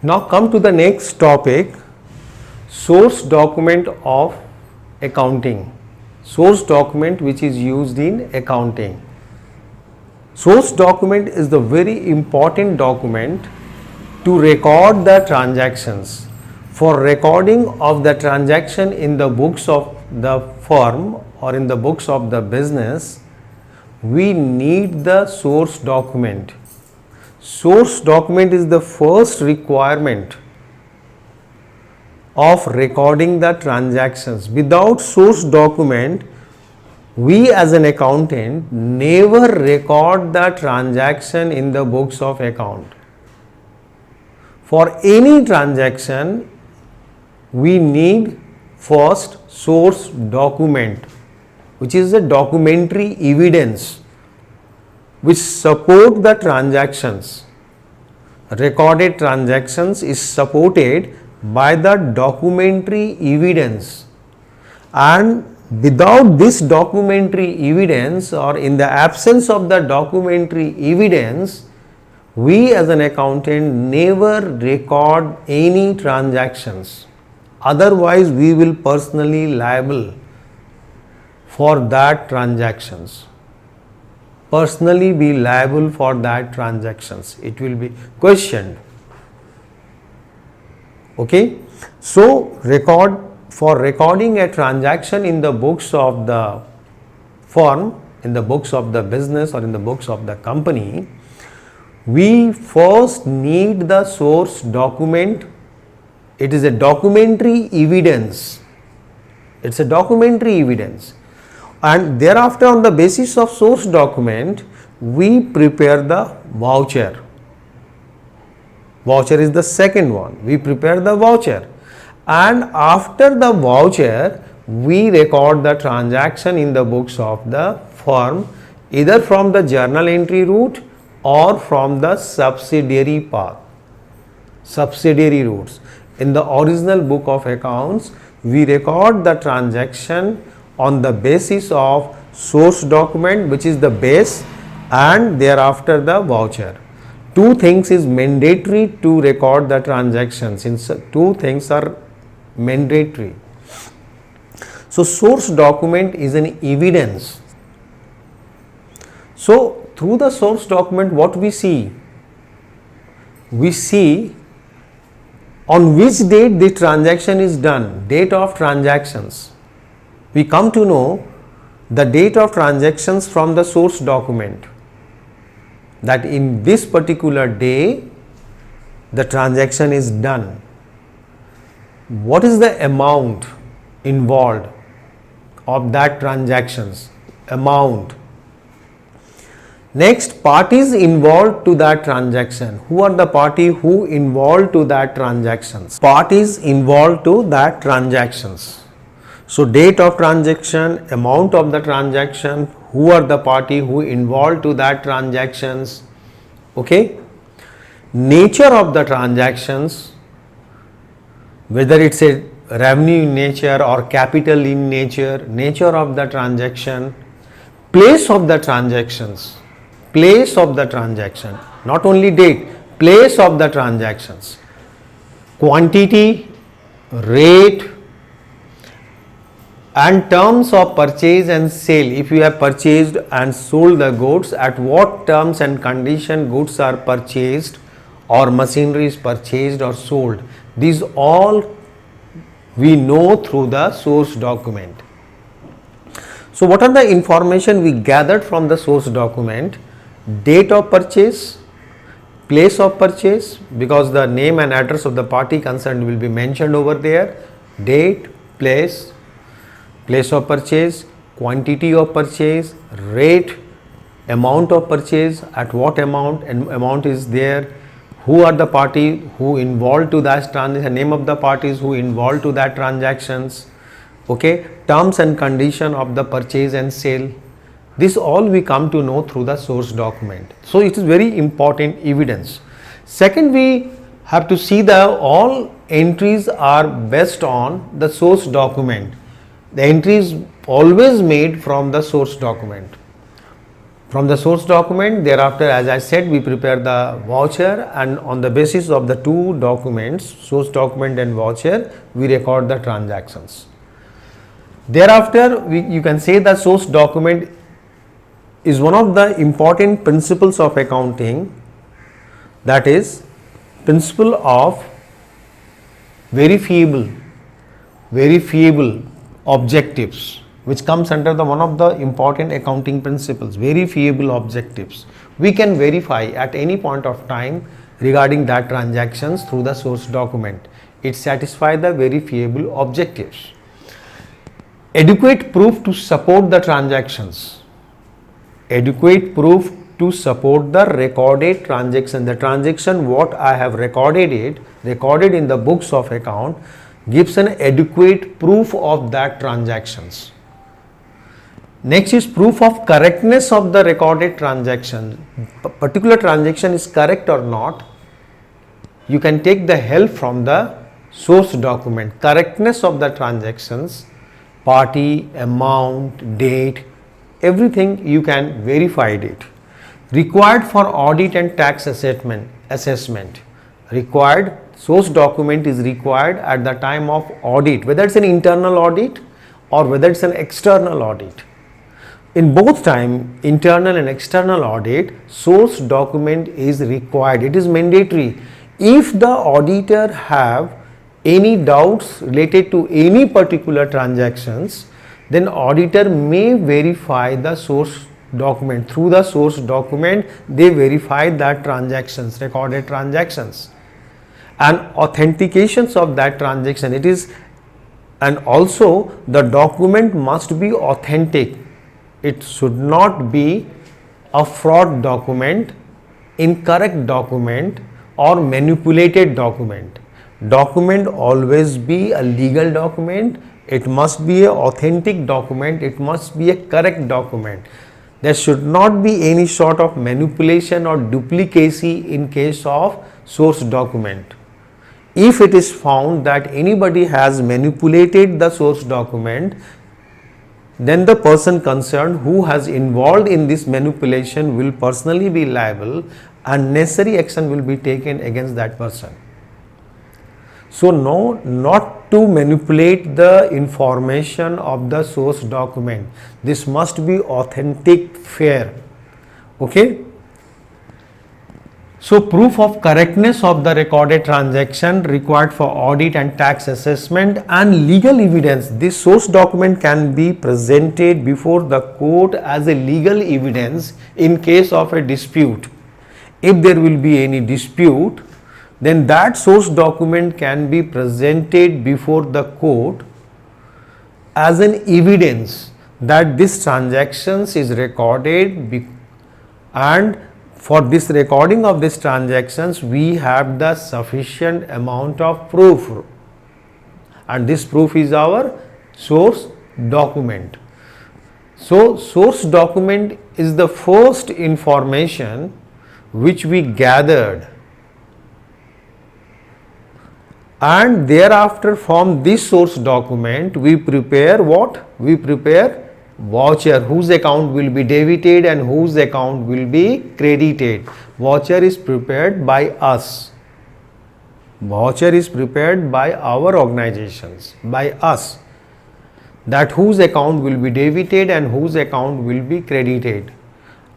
Now come to the next topic, source document of accounting. Source document which is used in accounting. Source document is the very important document to record the transactions. For recording of the transaction in the books of the firm or in the books of the business, we need the source document. Source document is the first requirement of recording the transactions. Without source document, we as an accountant never record the transaction in the books of account. For any transaction, we need first source document, which is a documentary evidence which support the transactions. Recorded transactions is supported by the documentary evidence, and without this documentary evidence or in the absence of the documentary evidence, we as an accountant never record any transactions. Otherwise, we will personally liable for that transactions. Personally be liable for that transactions. It will be questioned. Okay. So, for recording a transaction in the books of the firm, in the books of the business or in the books of the company, we first need the source document. It is a documentary evidence. It's a documentary evidence. And thereafter, on the basis of source document, we prepare the voucher. Voucher is the second one. We prepare the voucher. And after the voucher, we record the transaction in the books of the firm, either from the journal entry route or from the subsidiary path. Subsidiary routes. In the original book of accounts, we record the transaction on the basis of source document, which is the base, and thereafter the voucher. Two things is mandatory to record the transaction, since two things are mandatory. So, source document is an evidence. So, through the source document, what we see? We see on which date the transaction is done, date of transactions. We come to know the date of transactions from the source document, that in this particular day the transaction is done. What is the amount involved of that transactions? Amount. Next, parties involved to that transaction. Who are the party who involved to that transactions? Parties involved to that transactions. So, date of transaction, amount of the transaction, who are the party who involved to that transactions, okay. Nature of the transactions, whether it's a revenue in nature or capital in nature, nature of the transaction, place of the transactions, place of the transaction, not only date, place of the transactions, quantity, rate, and terms of purchase and sale. If you have purchased and sold the goods, at what terms and condition goods are purchased or machinery is purchased or sold. These all we know through the source document. So, what are the information we gathered from the source document? Date of purchase, place of purchase, because the name and address of the party concerned will be mentioned over there. Date, place, place of purchase, quantity of purchase, rate, amount of purchase, at what amount, and amount is there, who are the party who involved to that transaction, name of the parties who involved to that transactions, okay, terms and condition of the purchase and sale. This all we come to know through the source document. So, it is very important evidence. Second, we have to see that all entries are based on the source document. The entry is always made from the source document. From the source document, thereafter, as I said, we prepare the voucher, and on the basis of the two documents, source document and voucher, we record the transactions. Thereafter, you can say the source document is one of the important principles of accounting, that is principle of verifiable objectives, which comes under the one of the important accounting principles, verifiable objectives. We can verify at any point of time regarding that transactions through the source document. It satisfies the verifiable objectives. Adequate proof to support the transactions. Adequate proof to support the recorded transaction. The transaction what I have recorded in the books of account gives an adequate proof of that transactions. Next is proof of correctness of the recorded transaction. Particular transaction is correct or not. You can take the help from the source document. Correctness of the transactions, party, amount, date, everything you can verify it. Required for audit and tax assessment. Required, source document is required at the time of audit, whether it's an internal audit or whether it's an external audit. In both time, internal and external audit, source document is required. It is mandatory. If the auditor have any doubts related to any particular transactions, then auditor may verify the source document. Through the source document, they verify that transactions, recorded transactions, and authentications of that transaction. It is, and also the document must be authentic. It should not be a fraud document, incorrect document, or manipulated document. Document always be a legal document. It must be an authentic document. It must be a correct document. There should not be any sort of manipulation or duplicacy in case of source document. If it is found that anybody has manipulated the source document, then the person concerned who has involved in this manipulation will personally be liable and necessary action will be taken against that person. So, no, not to manipulate the information of the source document. This must be authentic, fair. Okay. So, proof of correctness of the recorded transaction required for audit and tax assessment and legal evidence. This source document can be presented before the court as a legal evidence in case of a dispute. If there will be any dispute, then that source document can be presented before the court as an evidence that this transactions is recorded, and for this recording of these transactions we have the sufficient amount of proof, and this proof is our source document. So, source document is the first information which we gathered, and thereafter from this source document we prepare what? We prepare voucher whose account will be debited and whose account will be credited. Voucher is prepared by us. Voucher is prepared by our organizations, by us, that whose account will be debited and whose account will be credited,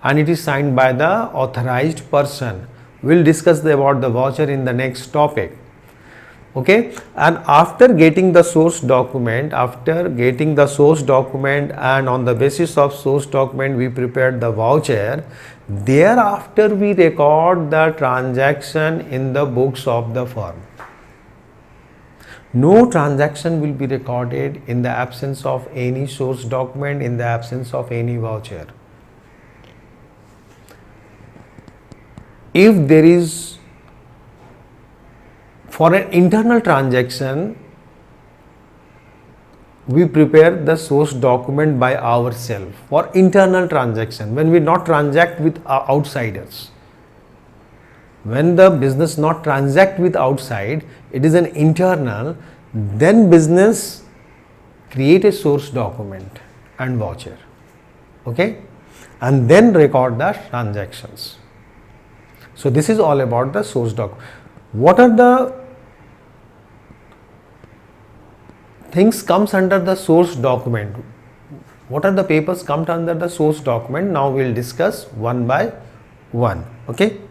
and it is signed by the authorized person. We will discuss about the voucher in the next topic. Okay, and after getting the source document, and on the basis of source document we prepared the voucher, thereafter we record the transaction in the books of the firm. No transaction will be recorded in the absence of any source document, in the absence of any voucher. If there is, for an internal transaction, we prepare the source document by ourselves for internal transaction, when we not transact with outsiders. When the business not transact with outside, it is an internal, then business create a source document and voucher. Okay, and then record the transactions. So this is all about the source doc. What are the things comes under the source document? What are the papers come under the source document? Now we'll discuss one by one. Okay.